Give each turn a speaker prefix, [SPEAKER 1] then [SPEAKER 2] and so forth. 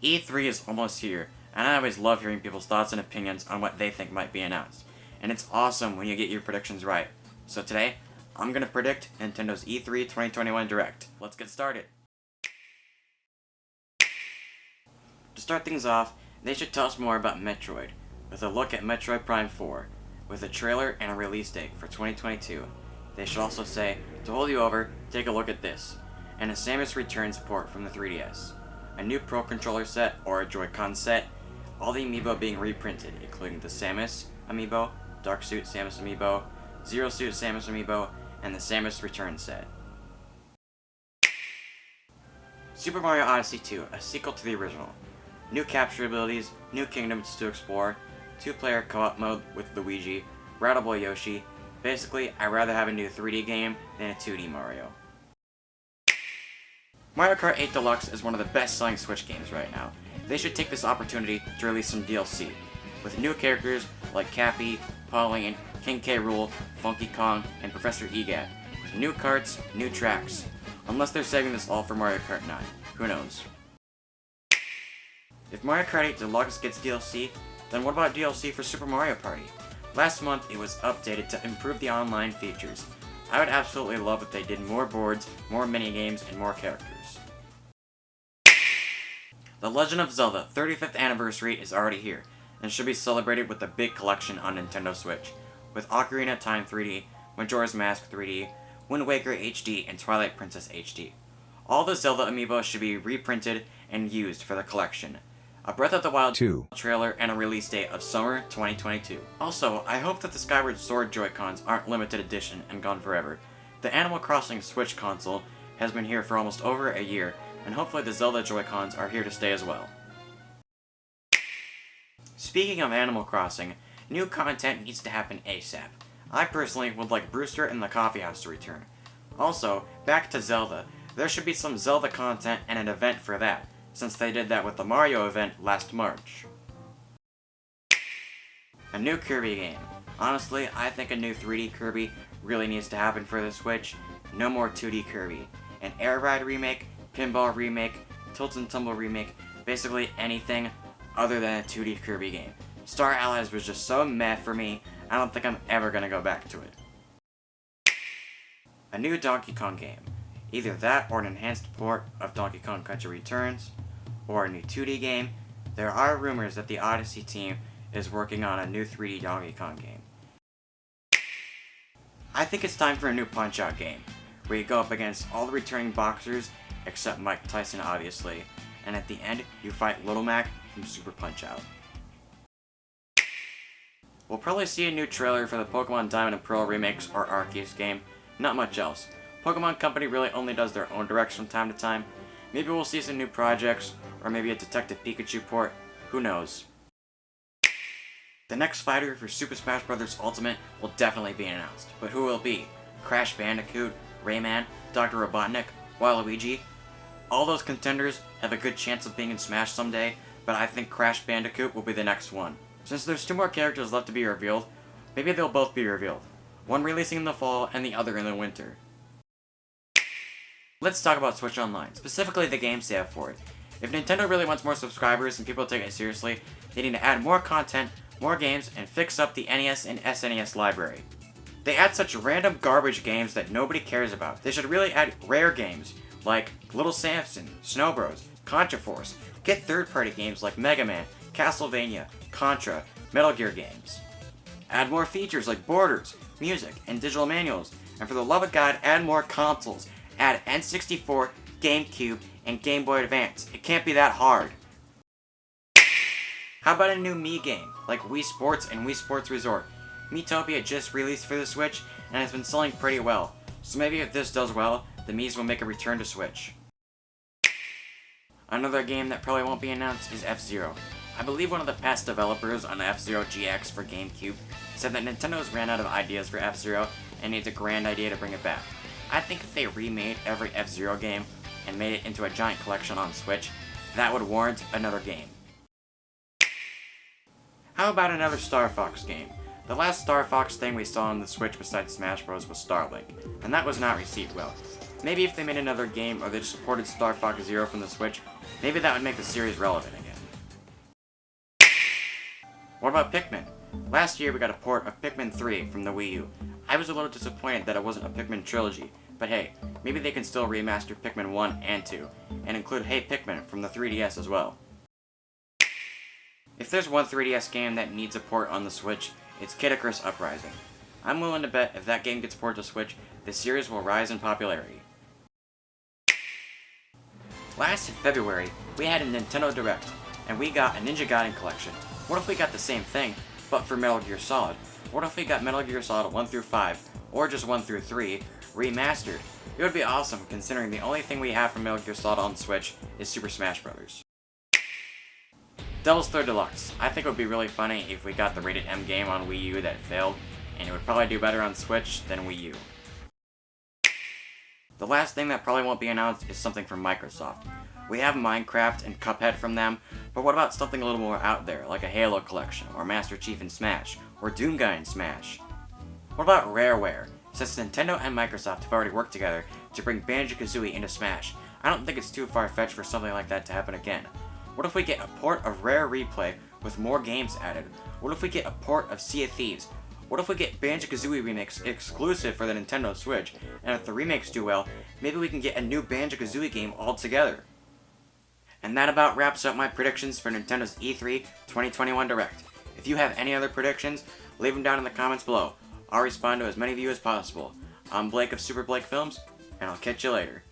[SPEAKER 1] E3 is almost here, and I always love hearing people's thoughts and opinions on what they think might be announced. And it's awesome when you get your predictions right. So today, I'm gonna predict Nintendo's E3 2021 Direct. Let's get started. To start things off, they should tell us more about Metroid, with a look at Metroid Prime 4, with a trailer and a release date for 2022. They should also say, to hold you over, take a look at this, and a Samus Returns port from the 3DS. A new Pro Controller set, or a Joy-Con set, all the amiibo being reprinted, including the Samus amiibo, Dark Suit Samus amiibo, Zero Suit Samus amiibo, and the Samus Returns set. Super Mario Odyssey 2, a sequel to the original. New capture abilities, new kingdoms to explore, 2-player co-op mode with Luigi, routable Yoshi. Basically, I'd rather have a new 3D game than a 2D Mario. Mario Kart 8 Deluxe is one of the best-selling Switch games right now. They should take this opportunity to release some DLC, with new characters like Cappy, Pauline, King K. Rool, Funky Kong, and Professor Egat, with new karts, new tracks. Unless they're saving this all for Mario Kart 9, who knows? If Mario Kart 8 Deluxe gets DLC, then what about DLC for Super Mario Party? Last month it was updated to improve the online features. I would absolutely love if they did more boards, more minigames, and more characters. The Legend of Zelda 35th anniversary is already here, and should be celebrated with a big collection on Nintendo Switch, with Ocarina of Time 3D, Majora's Mask 3D, Wind Waker HD, and Twilight Princess HD. All the Zelda amiibo should be reprinted and used for the collection. A Breath of the Wild 2 trailer and a release date of summer 2022. Also, I hope that the Skyward Sword Joy-Cons aren't limited edition and gone forever. The Animal Crossing Switch console has been here for almost over a year, and hopefully the Zelda Joy-Cons are here to stay as well. Speaking of Animal Crossing, new content needs to happen ASAP. I personally would like Brewster and the Coffee House to return. Also, back to Zelda, there should be some Zelda content and an event for that, since they did that with the Mario event last March. A new Kirby game. Honestly, I think a new 3D Kirby really needs to happen for the Switch. No more 2D Kirby. An Air Ride remake, Pinball remake, Tilt and Tumble remake, basically anything other than a 2D Kirby game. Star Allies was just so meh for me, I don't think I'm ever gonna go back to it. A new Donkey Kong game. Either that or an enhanced port of Donkey Kong Country Returns, or a new 2D game. There are rumors that the Odyssey team is working on a new 3D Donkey Kong game. I think it's time for a new Punch-Out game, where you go up against all the returning boxers, except Mike Tyson obviously, and at the end you fight Little Mac from Super Punch-Out. We'll probably see a new trailer for the Pokemon Diamond and Pearl remakes or Arceus game, not much else. Pokemon Company really only does their own directs from time to time. Maybe we'll see some new projects, or maybe a Detective Pikachu port, who knows. The next fighter for Super Smash Bros. Ultimate will definitely be announced, but who will it be? Crash Bandicoot, Rayman, Dr. Robotnik, Waluigi? All those contenders have a good chance of being in Smash someday, but I think Crash Bandicoot will be the next one. Since there's 2 more characters left to be revealed, maybe they'll both be revealed. One releasing in the fall and the other in the winter. Let's talk about Switch Online, specifically the games they have for it. If Nintendo really wants more subscribers and people take it seriously, they need to add more content, more games, and fix up the NES and SNES library. They add such random garbage games that nobody cares about. They should really add rare games, like Little Samson, Snow Bros, Contra Force. Get third-party games like Mega Man, Castlevania, Contra, Metal Gear games. Add more features like borders, music, and digital manuals. And for the love of God, add more consoles. Add N64, GameCube, and Game Boy Advance. It can't be that hard. How about a new Mii game, like Wii Sports and Wii Sports Resort? Miitopia just released for the Switch, and has been selling pretty well. So maybe if this does well, the Miis will make a return to Switch. Another game that probably won't be announced is FZero. I believe one of the past developers on FZero GX for GameCube said that Nintendo's ran out of ideas for FZero and needs a grand idea to bring it back. I think if they remade every F-Zero game and made it into a giant collection on Switch, that would warrant another game. How about another Star Fox game? The last Star Fox thing we saw on the Switch besides Smash Bros. Was Starlink, and that was not received well. Maybe if they made another game or they just ported Star Fox Zero from the Switch, Maybe that would make the series relevant again. What about Pikmin? Last year we got a port of Pikmin 3 from the Wii U. I was a little disappointed that it wasn't a Pikmin trilogy, but hey, maybe they can still remaster Pikmin 1 and 2, and include Hey Pikmin from the 3DS as well. If there's one 3DS game that needs a port on the Switch, it's Kittycat Uprising. I'm willing to bet if that game gets ported to Switch, the series will rise in popularity. Last February, we had a Nintendo Direct, and we got a Ninja Gaiden collection. What if we got the same thing, but for Metal Gear Solid? What if we got Metal Gear Solid 1 through 5, or just 1 through 3, remastered? It would be awesome, considering the only thing we have from Metal Gear Solid on Switch is Super Smash Bros. Devil's Third Deluxe. I think it would be really funny if we got the rated M game on Wii U that failed, and it would probably do better on Switch than Wii U. The last thing that probably won't be announced is something from Microsoft. We have Minecraft and Cuphead from them, but what about something a little more out there, like a Halo collection, or Master Chief in Smash, or Doom Guy in Smash? What about Rareware? Since Nintendo and Microsoft have already worked together to bring Banjo-Kazooie into Smash, I don't think it's too far-fetched for something like that to happen again. What if we get a port of Rare Replay with more games added? What if we get a port of Sea of Thieves? What if we get Banjo-Kazooie Remix exclusive for the Nintendo Switch, and if the remakes do well, maybe we can get a new Banjo-Kazooie game altogether? And that about wraps up my predictions for Nintendo's E3 2021 Direct. If you have any other predictions, leave them down in the comments below. I'll respond to as many of you as possible. I'm Blake of SuperBlakeFilms, and I'll catch you later.